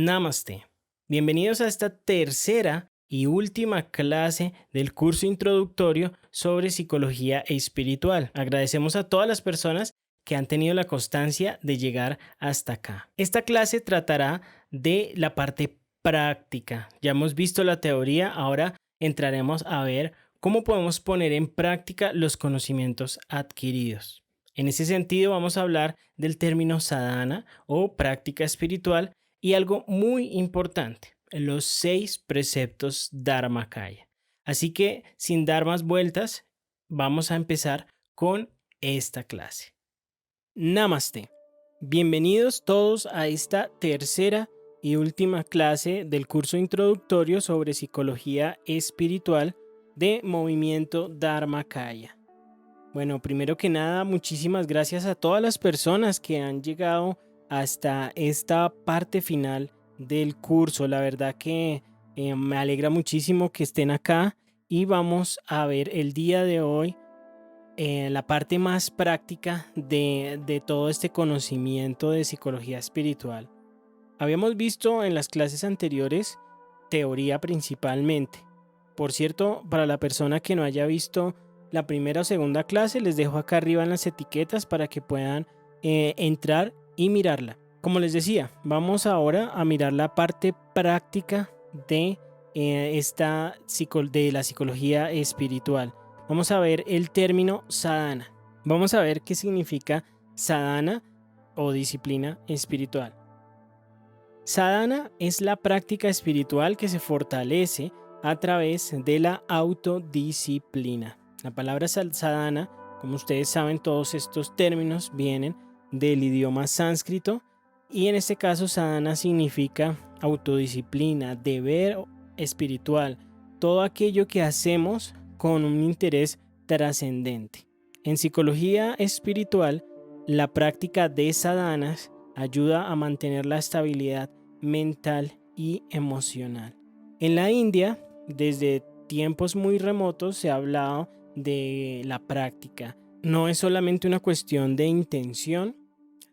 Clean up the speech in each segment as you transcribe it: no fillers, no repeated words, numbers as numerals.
Namaste. Bienvenidos a esta tercera y última clase del curso introductorio sobre psicología espiritual. Agradecemos a todas las personas que han tenido la constancia de llegar hasta acá. Esta clase tratará de la parte práctica. Ya hemos visto la teoría, ahora entraremos a ver cómo podemos poner en práctica los conocimientos adquiridos. En ese sentido, vamos a hablar del término sadhana o práctica espiritual y algo muy importante, los 6 preceptos Dharmakaya. Así que, sin dar más vueltas, vamos a empezar con esta clase. Namaste. Bienvenidos todos a esta tercera y última clase del curso introductorio sobre psicología espiritual de Movimiento Dharmakaya. Bueno, primero que nada, muchísimas gracias a todas las personas que han llegado hasta esta parte final del curso. La verdad que me alegra muchísimo que estén acá y vamos a ver el día de hoy la parte más práctica de todo este conocimiento de psicología espiritual. Habíamos visto en las clases anteriores teoría principalmente. Por cierto, para la persona que no haya visto la primera o segunda clase, les dejo acá arriba en las etiquetas para que puedan entrar y mirarla. Como les decía, vamos ahora a mirar la parte práctica de de la psicología espiritual. Vamos a ver el término sadhana. Vamos a ver qué significa sadhana o disciplina espiritual. Sadhana es la práctica espiritual que se fortalece a través de la autodisciplina. La palabra sadhana, como ustedes saben, todos estos términos vienen del idioma sánscrito y en este caso sadhana significa autodisciplina, deber espiritual, todo aquello que hacemos con un interés trascendente. En psicología espiritual, la práctica de sadhanas ayuda a mantener la estabilidad mental y emocional. En la India, desde tiempos muy remotos se ha hablado de la práctica. No es solamente una cuestión de intención,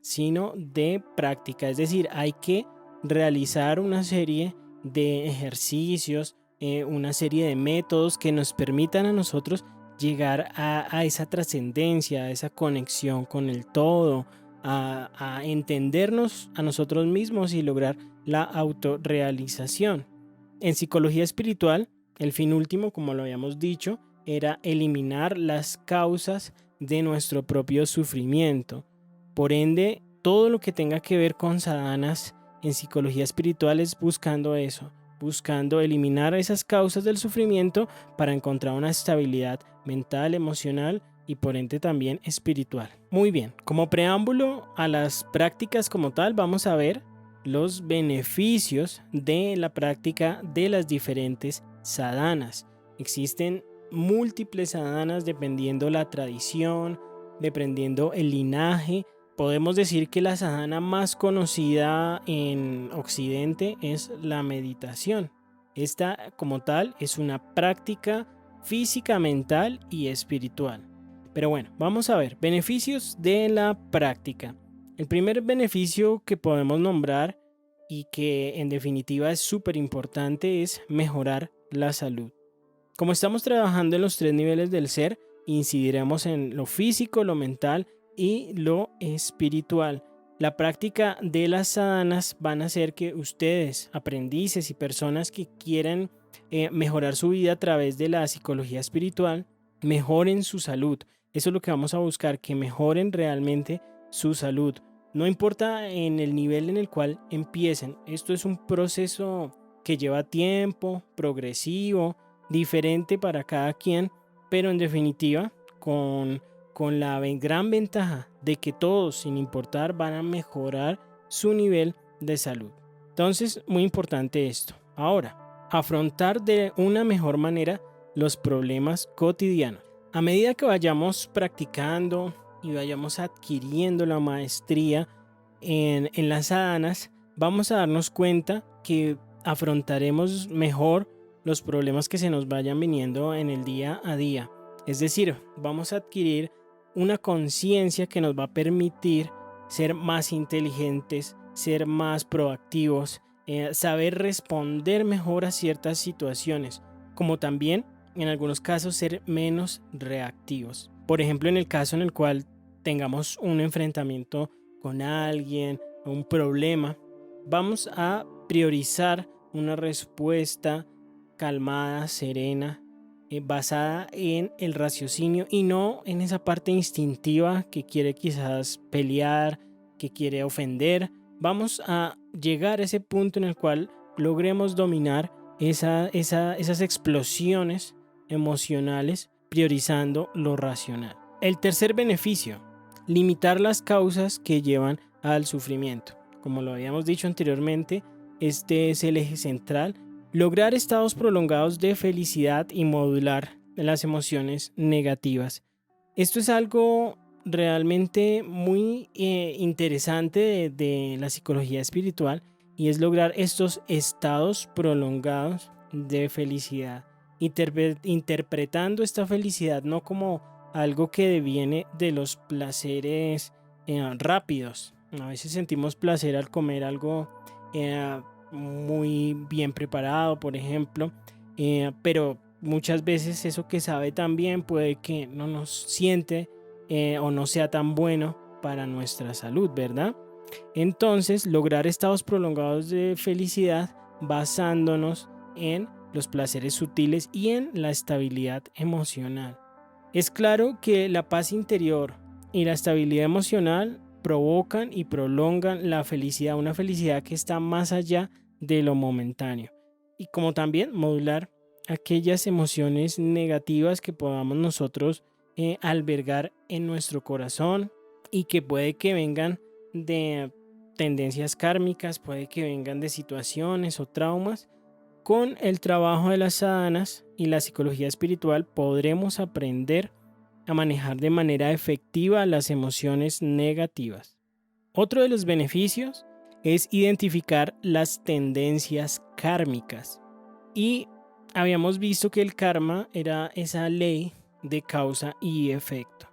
sino de práctica. Es decir, hay que realizar una serie de ejercicios, una serie de métodos que nos permitan a nosotros llegar a esa trascendencia, a esa conexión con el todo, a entendernos a nosotros mismos y lograr la autorrealización. En psicología espiritual, el fin último, como lo habíamos dicho, era eliminar las causas de nuestro propio sufrimiento. Por ende, todo lo que tenga que ver con sadhanas en psicología espiritual es buscando eso, buscando eliminar esas causas del sufrimiento para encontrar una estabilidad mental, emocional y por ende también espiritual. Muy bien, como preámbulo a las prácticas como tal, vamos a ver los beneficios de la práctica de las diferentes sadhanas. Existen múltiples sadhanas dependiendo la tradición, dependiendo el linaje. Podemos decir que la sadhana más conocida en Occidente es la meditación. Esta como tal es una práctica física, mental y espiritual. Pero bueno, vamos a ver beneficios de la práctica. El primer beneficio que podemos nombrar y que en definitiva es súper importante es mejorar la salud. Como estamos trabajando en los 3 niveles del ser, incidiremos en lo físico, lo mental y lo espiritual. La práctica de las sadhanas van a hacer que ustedes, aprendices y personas que quieran mejorar su vida a través de la psicología espiritual, mejoren su salud. Eso es lo que vamos a buscar, que mejoren realmente su salud. No importa en el nivel en el cual empiecen. Esto es un proceso que lleva tiempo, progresivo, diferente para cada quien, pero en definitiva con la gran ventaja de que todos, sin importar, van a mejorar su nivel de salud. Entonces, muy importante esto. Ahora, afrontar de una mejor manera los problemas cotidianos. A medida que vayamos practicando y vayamos adquiriendo la maestría en las sadhanas, vamos a darnos cuenta que afrontaremos mejor los problemas que se nos vayan viniendo en el día a día. Es decir, vamos a adquirir una conciencia que nos va a permitir ser más inteligentes, ser más proactivos saber responder mejor a ciertas situaciones, como también en algunos casos ser menos reactivos. Por ejemplo, en el caso en el cual tengamos un enfrentamiento con alguien, un problema, vamos a priorizar una respuesta calmada, serena, basada en el raciocinio y no en esa parte instintiva que quiere quizás pelear, que quiere ofender. Vamos a llegar a ese punto en el cual logremos dominar esas explosiones emocionales, priorizando lo racional. El tercer beneficio: limitar las causas que llevan al sufrimiento. Como lo habíamos dicho anteriormente, este es el eje central: lograr estados prolongados de felicidad y modular las emociones negativas. Esto es algo realmente muy interesante de la psicología espiritual, y es lograr estos estados prolongados de felicidad, interpretando esta felicidad no como algo que deviene de los placeres rápidos. A veces sentimos placer al comer algo muy bien preparado, por ejemplo, pero muchas veces eso que sabe tan bien puede que no nos siente o no sea tan bueno para nuestra salud, ¿verdad? Entonces, lograr estados prolongados de felicidad basándonos en los placeres sutiles y en la estabilidad emocional. Es claro que la paz interior y la estabilidad emocional provocan y prolongan la felicidad, una felicidad que está más allá de lo momentáneo. Y como también modular aquellas emociones negativas que podamos nosotros albergar en nuestro corazón y que puede que vengan de tendencias kármicas, puede que vengan de situaciones o traumas. Con el trabajo de las sadhanas y la psicología espiritual podremos aprender a manejar de manera efectiva las emociones negativas. Otro de los beneficios es identificar las tendencias kármicas. Y habíamos visto que el karma era esa ley de causa y efecto.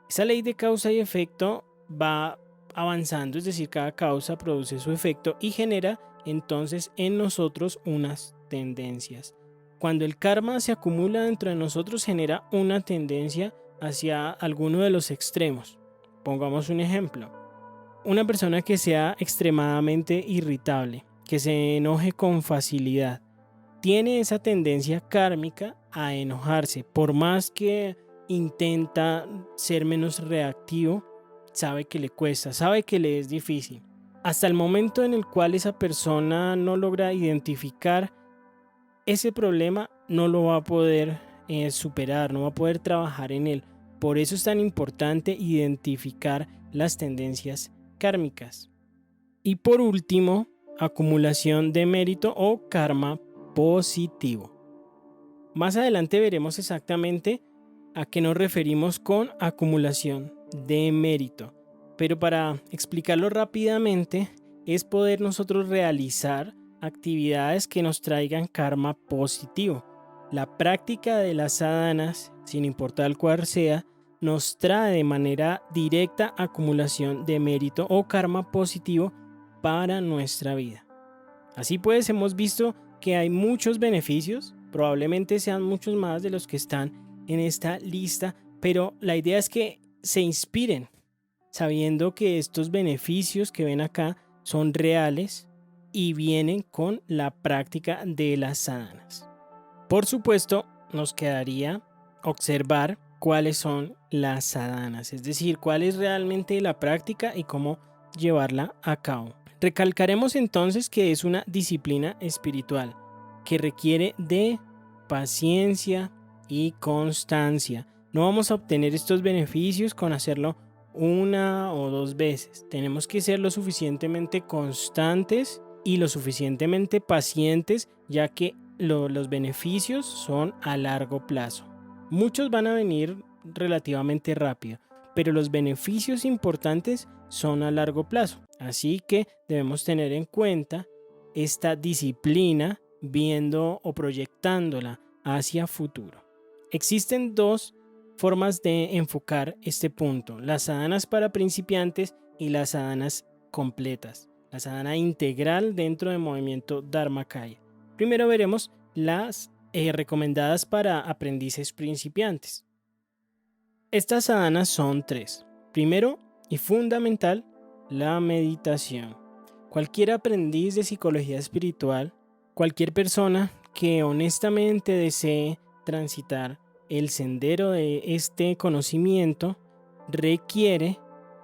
Esa ley de causa y efecto va avanzando, es decir, cada causa produce su efecto y genera entonces en nosotros unas tendencias. Cuando el karma se acumula dentro de nosotros, genera una tendencia hacia alguno de los extremos. Pongamos un ejemplo: una persona que sea extremadamente irritable, que se enoje con facilidad, tiene esa tendencia kármica a enojarse. Por más que intenta ser menos reactivo, sabe que le cuesta, sabe que le es difícil. Hasta el momento en el cual esa persona no logra identificar ese problema, no lo va a poder superar, no va a poder trabajar en él. Por eso es tan importante identificar las tendencias kármicas. Y por último, acumulación de mérito o karma positivo. Más adelante veremos exactamente a qué nos referimos con acumulación de mérito, pero para explicarlo rápidamente, es poder nosotros realizar actividades que nos traigan karma positivo. La práctica de las sadhanas, sin importar cuál sea, nos trae de manera directa acumulación de mérito o karma positivo para nuestra vida. Así pues, hemos visto que hay muchos beneficios, probablemente sean muchos más de los que están en esta lista, pero la idea es que se inspiren sabiendo que estos beneficios que ven acá son reales y vienen con la práctica de las sadhanas. Por supuesto, nos quedaría observar cuáles son las sadhanas, es decir, cuál es realmente la práctica y cómo llevarla a cabo. Recalcaremos entonces que es una disciplina espiritual que requiere de paciencia y constancia. No vamos a obtener estos beneficios con hacerlo una o dos veces. Tenemos que ser lo suficientemente constantes y lo suficientemente pacientes, ya que los beneficios son a largo plazo. Muchos van a venir relativamente rápido, pero los beneficios importantes son a largo plazo. Así que debemos tener en cuenta esta disciplina viendo o proyectándola hacia futuro. Existen dos formas de enfocar este punto: las sadhanas para principiantes y las sadhanas completas. la sadhana integral dentro del movimiento Dharmakaya. Primero veremos las recomendadas para aprendices principiantes. Estas sadhanas son 3. Primero y fundamental, la meditación. Cualquier aprendiz de psicología espiritual, cualquier persona que honestamente desee transitar el sendero de este conocimiento, requiere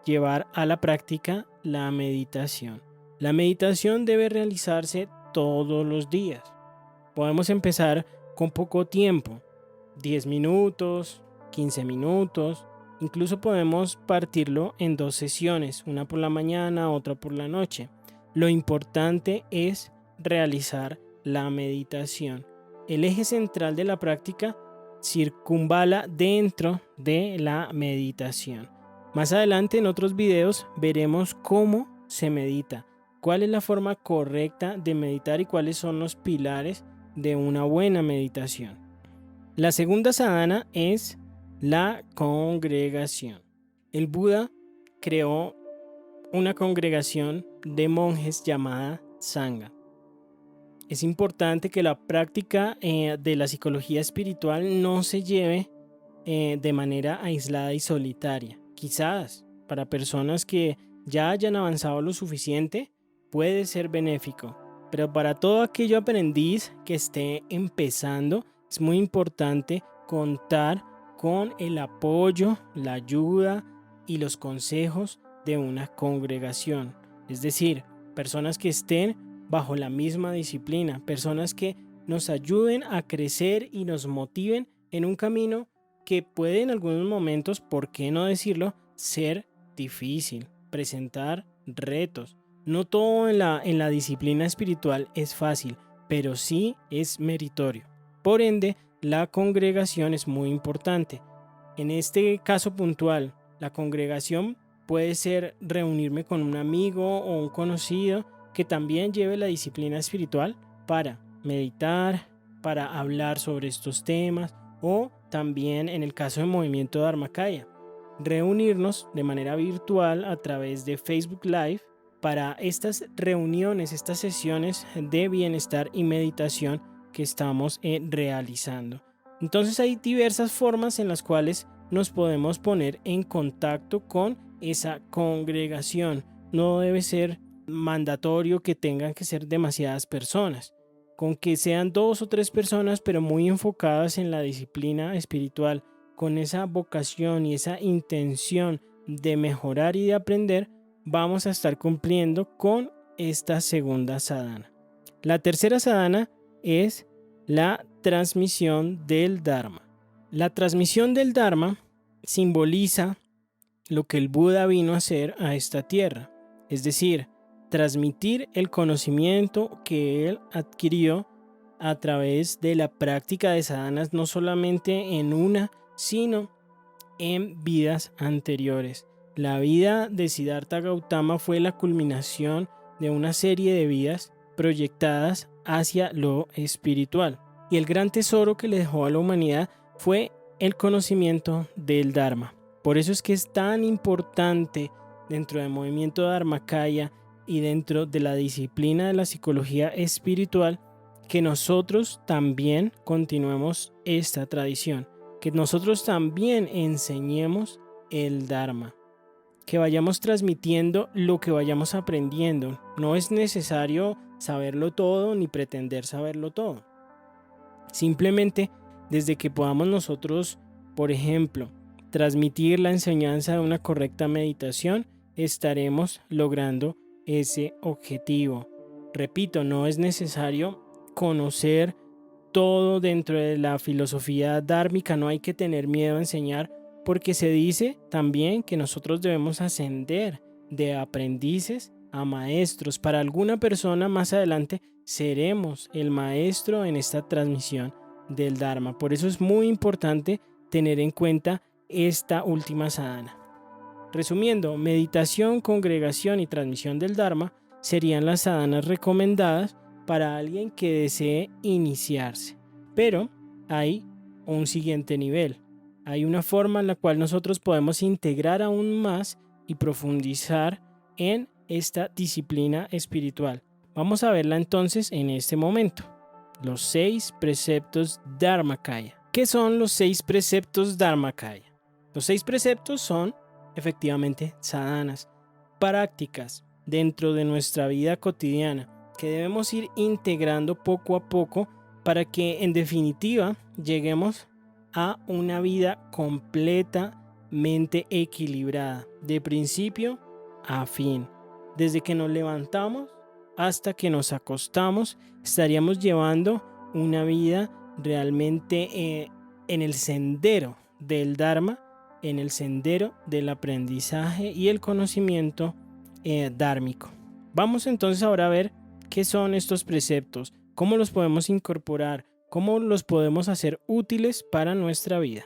llevar a la práctica la meditación. La meditación debe realizarse todos los días. Podemos empezar con poco tiempo, 10 minutos, 15 minutos, incluso podemos partirlo en 2 sesiones, una por la mañana, otra por la noche. Lo importante es realizar la meditación. El eje central de la práctica circunvala dentro de la meditación. Más adelante en otros videos veremos cómo se medita, cuál es la forma correcta de meditar y cuáles son los pilares de una buena meditación. La segunda sadhana es la congregación. El Buda creó una congregación de monjes llamada Sangha. Es importante que la práctica de la psicología espiritual no se lleve de manera aislada y solitaria. Quizás para personas que ya hayan avanzado lo suficiente puede ser benéfico, pero para todo aquello aprendiz que esté empezando es muy importante contar con el apoyo, la ayuda y los consejos de una congregación. Es decir, personas que estén bajo la misma disciplina, personas que nos ayuden a crecer y nos motiven en un camino que puede en algunos momentos, por qué no decirlo, ser difícil, presentar retos. No todo en la disciplina espiritual es fácil, pero sí es meritorio. Por ende, la congregación es muy importante. En este caso puntual, la congregación puede ser reunirme con un amigo o un conocido que también lleve la disciplina espiritual para meditar, para hablar sobre estos temas, o también en el caso del movimiento Dharmakaya, reunirnos de manera virtual a través de Facebook Live para estas reuniones, estas sesiones de bienestar y meditación que estamos realizando. Entonces hay diversas formas en las cuales nos podemos poner en contacto con esa congregación. No debe ser mandatorio que tengan que ser demasiadas personas. Con que sean 2 o 3 personas, pero muy enfocadas en la disciplina espiritual, con esa vocación y esa intención de mejorar y de aprender, vamos a estar cumpliendo con esta segunda sadhana. La tercera sadhana es la transmisión del Dharma. La transmisión del Dharma simboliza lo que el Buda vino a hacer a esta tierra, es decir, transmitir el conocimiento que él adquirió a través de la práctica de sadhanas, no solamente en una, sino en vidas anteriores. La vida de Siddhartha Gautama fue la culminación de una serie de vidas proyectadas hacia lo espiritual. Y el gran tesoro que le dejó a la humanidad fue el conocimiento del Dharma. Por eso es que es tan importante dentro del movimiento Dharmakaya y dentro de la disciplina de la psicología espiritual que nosotros también continuemos esta tradición, que nosotros también enseñemos el Dharma, que vayamos transmitiendo lo que vayamos aprendiendo. No es necesario saberlo todo ni pretender saberlo todo. Simplemente desde que podamos nosotros, por ejemplo, transmitir la enseñanza de una correcta meditación, estaremos logrando ese objetivo. Repito, no es necesario conocer todo dentro de la filosofía dármica, no hay que tener miedo a enseñar, porque se dice también que nosotros debemos ascender de aprendices a maestros. Para alguna persona más adelante seremos el maestro en esta transmisión del Dharma. Por eso es muy importante tener en cuenta esta última sadhana. Resumiendo, meditación, congregación y transmisión del Dharma serían las sadhanas recomendadas para alguien que desee iniciarse. Pero hay un siguiente nivel. Hay una forma en la cual nosotros podemos integrar aún más y profundizar en esta disciplina espiritual? Vamos a verla entonces en este momento. Los 6 preceptos Dharmakaya. ¿Qué son los 6 preceptos Dharmakaya? Los 6 preceptos son efectivamente sadhanas, prácticas dentro de nuestra vida cotidiana que debemos ir integrando poco a poco para que en definitiva lleguemos a una vida completamente equilibrada, de principio a fin. Desde que nos levantamos hasta que nos acostamos, estaríamos llevando una vida realmente en el sendero del Dharma, en el sendero del aprendizaje y el conocimiento dármico. Vamos entonces ahora a ver qué son estos preceptos, cómo los podemos incorporar, cómo los podemos hacer útiles para nuestra vida.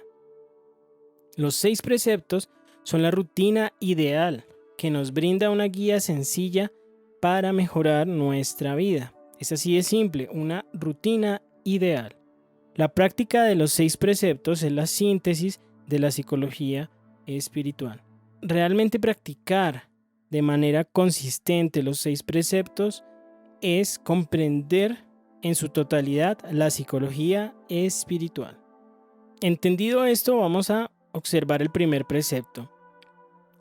Los 6 preceptos son la rutina ideal que nos brinda una guía sencilla para mejorar nuestra vida. Es así de simple, una rutina ideal. La práctica de los 6 preceptos es la síntesis de la psicología espiritual. Realmente practicar de manera consistente los 6 preceptos es comprender en su totalidad la psicología espiritual. Entendido esto, vamos a observar el primer precepto.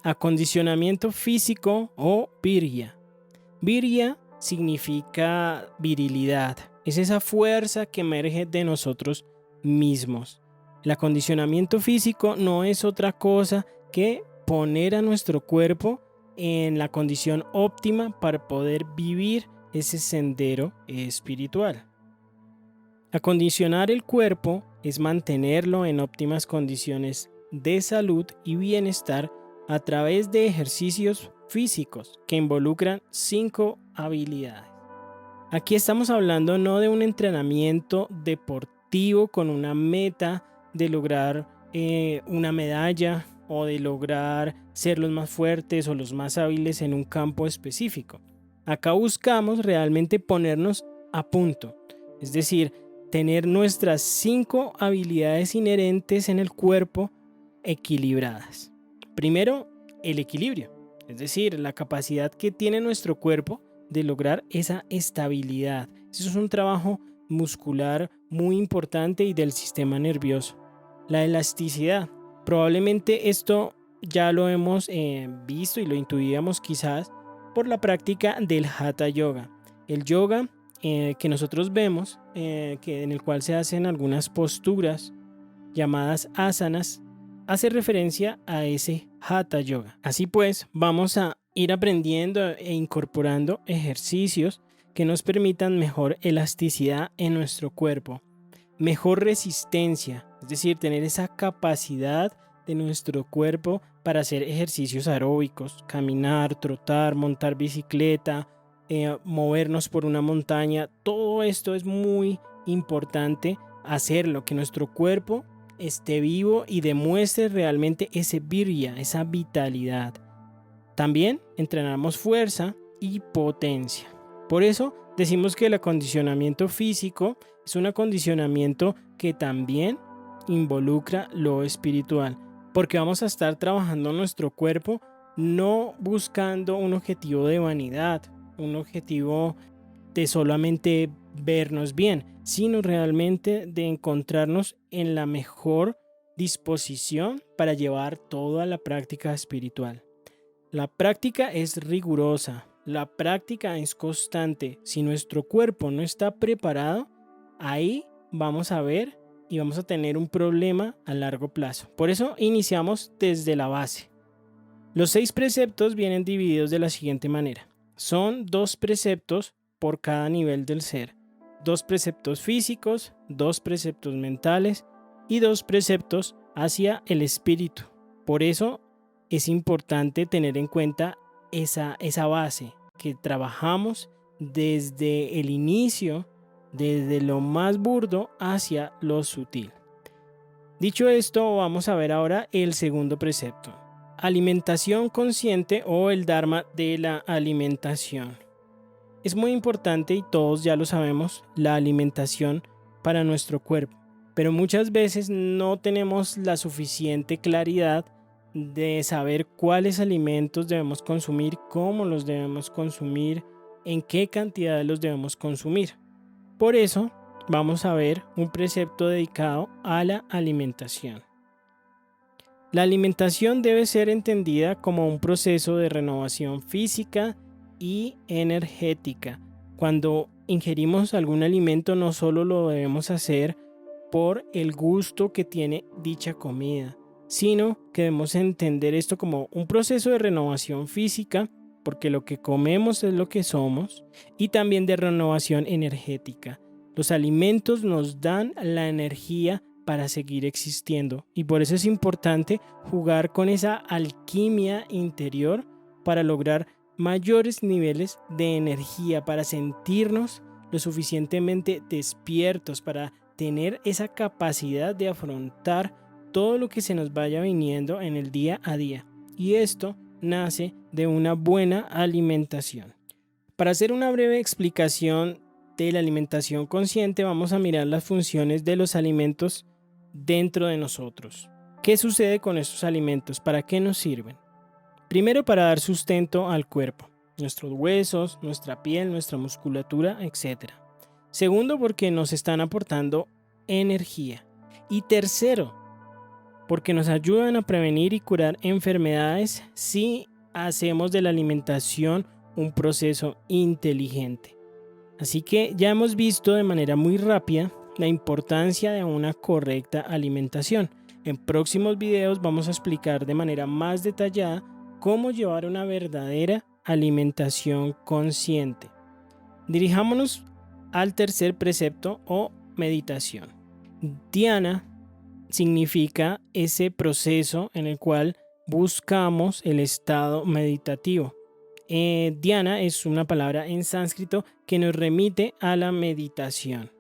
Acondicionamiento físico o virya. Virya significa virilidad. Es esa fuerza que emerge de nosotros mismos. El acondicionamiento físico no es otra cosa que poner a nuestro cuerpo en la condición óptima para poder vivir ese sendero espiritual. Acondicionar el cuerpo es mantenerlo en óptimas condiciones de salud y bienestar a través de ejercicios físicos que involucran 5 habilidades. Aquí estamos hablando no de un entrenamiento deportivo con una meta de lograr una medalla o de lograr ser los más fuertes o los más hábiles en un campo específico. Acá buscamos realmente ponernos a punto, es decir, tener nuestras 5 habilidades inherentes en el cuerpo equilibradas. Primero, el equilibrio, es decir, la capacidad que tiene nuestro cuerpo de lograr esa estabilidad. Eso es un trabajo muscular muy importante y del sistema nervioso. La elasticidad. Probablemente esto ya lo hemos visto y lo intuíamos quizás por la práctica del Hatha Yoga. El yoga que nosotros vemos, en el cual se hacen algunas posturas llamadas asanas, hace referencia a ese Hatha Yoga. Así pues, vamos a ir aprendiendo e incorporando ejercicios que nos permitan mejor elasticidad en nuestro cuerpo, mejor resistencia, es decir, tener esa capacidad de nuestro cuerpo para hacer ejercicios aeróbicos, caminar, trotar, montar bicicleta, movernos por una montaña. Todo esto es muy importante hacerlo, que nuestro cuerpo esté vivo y demuestre realmente ese virya, esa vitalidad. También entrenamos fuerza y potencia. Por eso decimos que el acondicionamiento físico es un acondicionamiento que también involucra lo espiritual, porque vamos a estar trabajando nuestro cuerpo no buscando un objetivo de vanidad, un objetivo de solamente vernos bien, sino realmente de encontrarnos en la mejor disposición para llevar toda la práctica espiritual. La práctica es rigurosa, la práctica es constante. Si nuestro cuerpo no está preparado, ahí vamos a ver y vamos a tener un problema a largo plazo. Por eso iniciamos desde la base. Los 6 preceptos vienen divididos de la siguiente manera. Son 2 preceptos por cada nivel del ser. 2 preceptos físicos, 2 preceptos mentales y 2 preceptos hacia el espíritu. Por eso es importante tener en cuenta esa base que trabajamos desde el inicio, desde lo más burdo hacia lo sutil. Dicho esto, vamos a ver ahora el segundo precepto. Alimentación consciente o el Dharma de la alimentación. Es muy importante y todos ya lo sabemos, la alimentación para nuestro cuerpo, pero muchas veces no tenemos la suficiente claridad de saber cuáles alimentos debemos consumir, cómo los debemos consumir, en qué cantidad los debemos consumir. Por eso vamos a ver un precepto dedicado a la alimentación. La alimentación debe ser entendida como un proceso de renovación física y energética. Cuando ingerimos algún alimento, no solo lo debemos hacer por el gusto que tiene dicha comida, sino que debemos entender esto como un proceso de renovación física, porque lo que comemos es lo que somos, y también de renovación energética. Los alimentos nos dan la energía para seguir existiendo, y por eso es importante jugar con esa alquimia interior para lograr mayores niveles de energía, para sentirnos lo suficientemente despiertos, para tener esa capacidad de afrontar todo lo que se nos vaya viniendo en el día a día. Y esto nace de una buena alimentación. Para hacer una breve explicación de la alimentación consciente, vamos a mirar las funciones de los alimentos dentro de nosotros. ¿Qué sucede con estos alimentos? ¿Para qué nos sirven? Primero, para dar sustento al cuerpo, nuestros huesos, nuestra piel, nuestra musculatura, etc. Segundo, porque nos están aportando energía. Y tercero, porque nos ayudan a prevenir y curar enfermedades si hacemos de la alimentación un proceso inteligente. Así que ya hemos visto de manera muy rápida la importancia de una correcta alimentación. En próximos videos vamos a explicar de manera más detallada cómo llevar una verdadera alimentación consciente. Dirijámonos al tercer precepto o meditación. Dhyana significa ese proceso en el cual buscamos el estado meditativo. Dhyana es una palabra en sánscrito que nos remite a la meditación.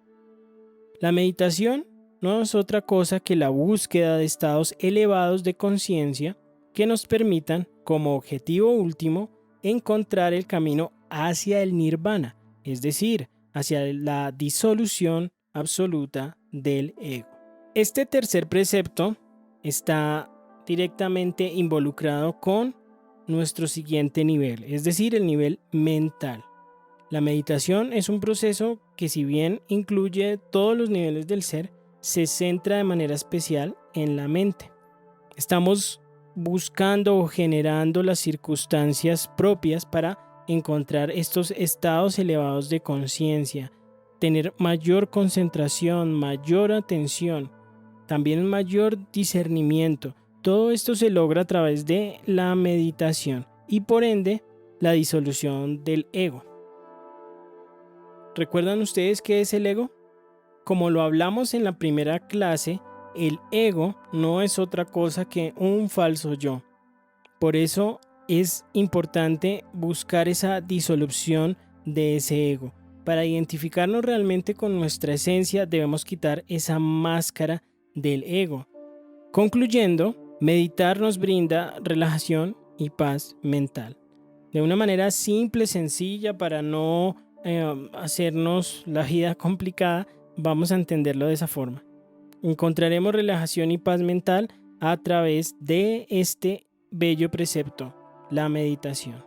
La meditación no es otra cosa que la búsqueda de estados elevados de conciencia que nos permitan, como objetivo último, encontrar el camino hacia el nirvana, es decir, hacia la disolución absoluta del ego. Este tercer precepto está directamente involucrado con nuestro siguiente nivel, es decir, el nivel mental. La meditación es un proceso que, si bien incluye todos los niveles del ser, se centra de manera especial en la mente. Estamos buscando o generando las circunstancias propias para encontrar estos estados elevados de conciencia, tener mayor concentración, mayor atención, también mayor discernimiento. Todo esto se logra a través de la meditación y por ende la disolución del ego. ¿Recuerdan ustedes qué es el ego? Como lo hablamos en la primera clase, el ego no es otra cosa que un falso yo. Por eso es importante buscar esa disolución de ese ego. Para identificarnos realmente con nuestra esencia, debemos quitar esa máscara del ego. Concluyendo, meditar nos brinda relajación y paz mental. De una manera simple, sencilla, para no hacernos la vida complicada, vamos a entenderlo de esa forma. Encontraremos relajación y paz mental a través de este bello precepto, la meditación.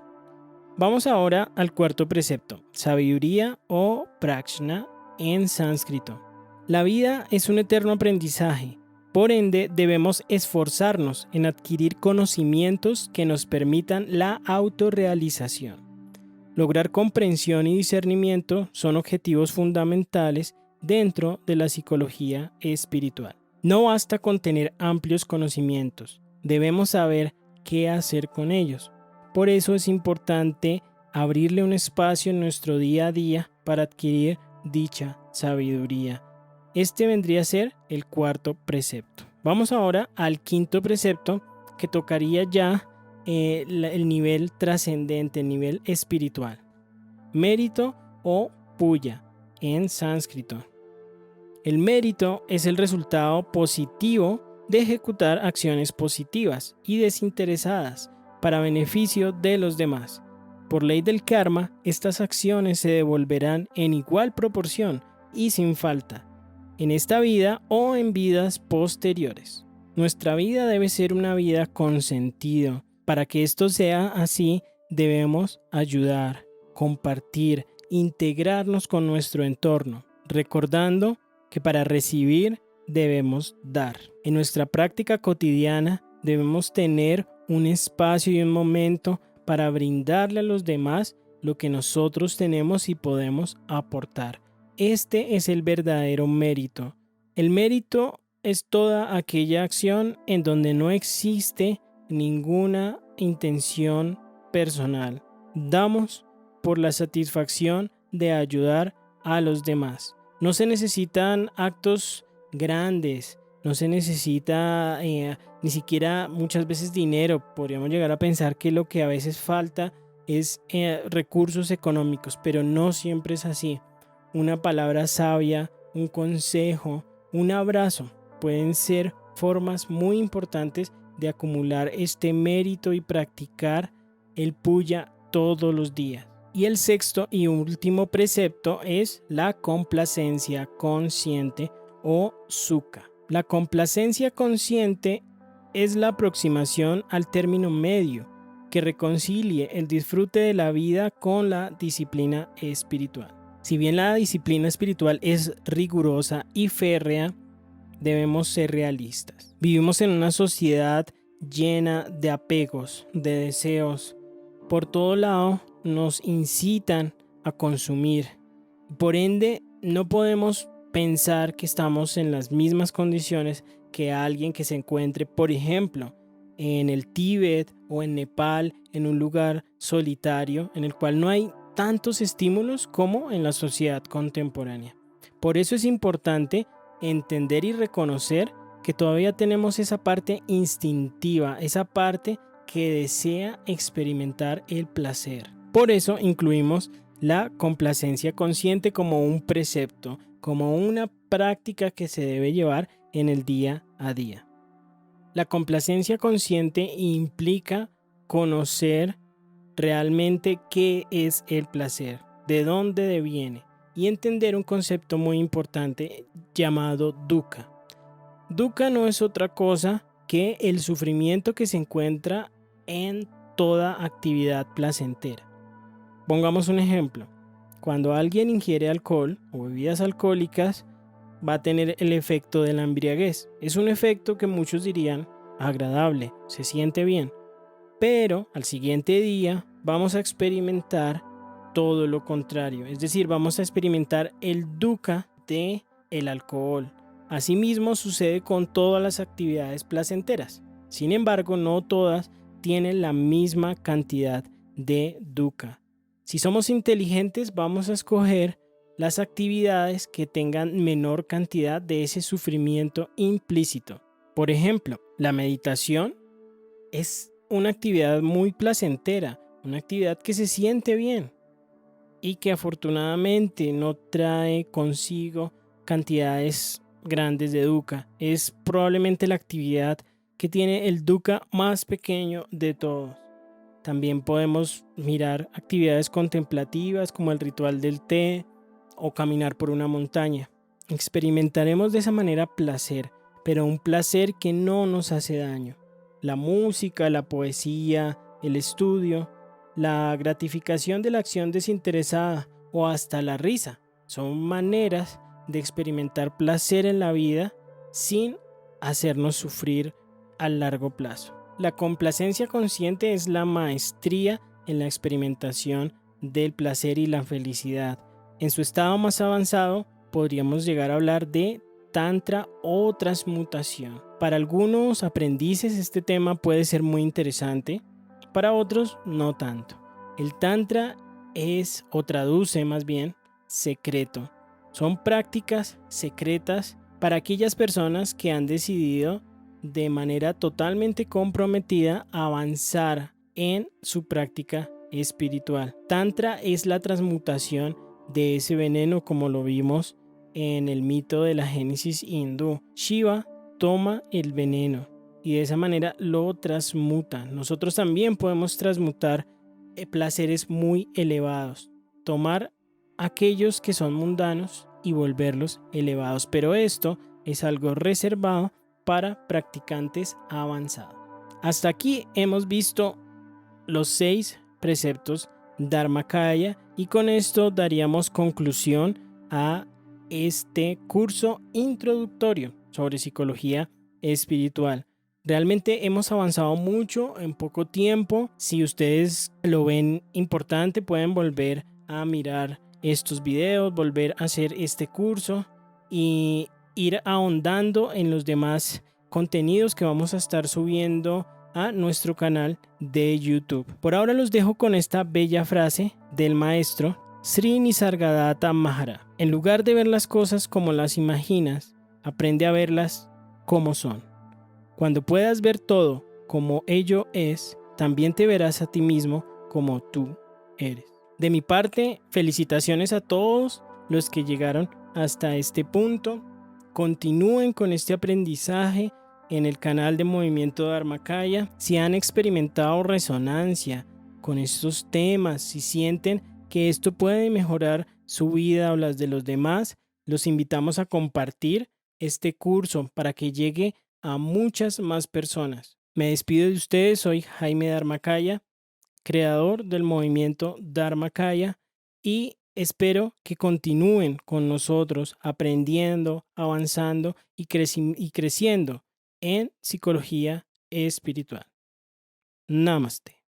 Vamos ahora al cuarto precepto, sabiduría o prajna en sánscrito. La vida es un eterno aprendizaje, por ende debemos esforzarnos en adquirir conocimientos que nos permitan la autorrealización. Lograr comprensión y discernimiento son objetivos fundamentales dentro de la psicología espiritual. No basta con tener amplios conocimientos, debemos saber qué hacer con ellos. Por eso es importante abrirle un espacio en nuestro día a día para adquirir dicha sabiduría. Este vendría a ser el cuarto precepto. Vamos ahora al quinto precepto, que tocaría ya el nivel trascendente, el nivel espiritual. Mérito o puya en sánscrito. El mérito es el resultado positivo de ejecutar acciones positivas y desinteresadas para beneficio de los demás. Por ley del karma, estas acciones se devolverán en igual proporción y sin falta, en esta vida o en vidas posteriores. Nuestra vida debe ser una vida con sentido. Para que esto sea así, debemos ayudar, compartir, integrarnos con nuestro entorno, recordando que para recibir debemos dar. En nuestra práctica cotidiana debemos tener un espacio y un momento para brindarle a los demás lo que nosotros tenemos y podemos aportar. Este es el verdadero mérito. El mérito es toda aquella acción en donde no existe ninguna intención personal. Damos por la satisfacción de ayudar a los demás. No se necesitan actos grandes, no se necesita ni siquiera muchas veces dinero. Podríamos llegar a pensar que lo que a veces falta es recursos económicos, pero no siempre es así. Una palabra sabia, un consejo, un abrazo pueden ser formas muy importantes de acumular este mérito y practicar el puya todos los días. Y el sexto y último precepto es la complacencia consciente o sukha. La complacencia consciente es la aproximación al término medio que reconcilie el disfrute de la vida con la disciplina espiritual. Si bien la disciplina espiritual es rigurosa y férrea, debemos ser realistas. Vivimos en una sociedad llena de apegos, de deseos. Por todo lado nos incitan a consumir. Por ende, no podemos pensar que estamos en las mismas condiciones que alguien que se encuentre, por ejemplo, en el Tíbet o en Nepal, en un lugar solitario en el cual no hay tantos estímulos como en la sociedad contemporánea. Por eso es importante entender y reconocer que todavía tenemos esa parte instintiva, esa parte que desea experimentar el placer. Por eso incluimos la complacencia consciente como un precepto, como una práctica que se debe llevar en el día a día. La complacencia consciente implica conocer realmente qué es el placer, de dónde deviene y entender un concepto muy importante llamado dukkha. Dukkha no es otra cosa que el sufrimiento que se encuentra en toda actividad placentera. Pongamos un ejemplo. Cuando alguien ingiere alcohol o bebidas alcohólicas, va a tener el efecto de la embriaguez. Es un efecto que muchos dirían agradable, se siente bien. Pero al siguiente día vamos a experimentar todo lo contrario. Es decir, vamos a experimentar el dukkha del alcohol. Asimismo sucede con todas las actividades placenteras. Sin embargo, no todas tienen la misma cantidad de dukkha. Si somos inteligentes, vamos a escoger las actividades que tengan menor cantidad de ese sufrimiento implícito. Por ejemplo, la meditación es una actividad muy placentera, una actividad que se siente bien y que afortunadamente no trae consigo cantidades grandes de dukkha. Es probablemente la actividad que tiene el dukkha más pequeño de todos. También podemos mirar actividades contemplativas como el ritual del té o caminar por una montaña. Experimentaremos de esa manera placer, pero un placer que no nos hace daño. La música, la poesía, el estudio, la gratificación de la acción desinteresada o hasta la risa son maneras de experimentar placer en la vida sin hacernos sufrir a largo plazo. La complacencia consciente es la maestría en la experimentación del placer y la felicidad. En su estado más avanzado podríamos llegar a hablar de tantra o transmutación. Para algunos aprendices este tema puede ser muy interesante, para otros no tanto. El tantra es, o traduce más bien, secreto. Son prácticas secretas para aquellas personas que han decidido de manera totalmente comprometida a avanzar en su práctica espiritual. Tantra es la transmutación de ese veneno, como lo vimos en el mito de la Génesis hindú. Shiva toma el veneno y de esa manera lo transmuta. Nosotros también podemos transmutar placeres muy elevados, tomar aquellos que son mundanos y volverlos elevados, pero esto es algo reservado para practicantes avanzados. Hasta aquí hemos visto los 6 preceptos Dharmakaya y con esto daríamos conclusión a este curso introductorio sobre psicología espiritual. Realmente hemos avanzado mucho en poco tiempo. Si ustedes lo ven importante, pueden volver a mirar estos videos, volver a hacer este curso y ir ahondando en los demás contenidos que vamos a estar subiendo a nuestro canal de YouTube. Por ahora los dejo con esta bella frase del maestro Sri Nisargadatta Mahara. En lugar de ver las cosas como las imaginas, aprende a verlas como son. Cuando puedas ver todo como ello es, también te verás a ti mismo como tú eres. De mi parte, felicitaciones a todos los que llegaron hasta este punto. Continúen con este aprendizaje en el canal de Movimiento Dharmakaya. Si han experimentado resonancia con estos temas, si sienten que esto puede mejorar su vida o las de los demás, los invitamos a compartir este curso para que llegue a muchas más personas. Me despido de ustedes, soy Jaime Dharmakaya, creador del movimiento Dharmakaya, y espero que continúen con nosotros aprendiendo, avanzando y creciendo en psicología espiritual. Namaste.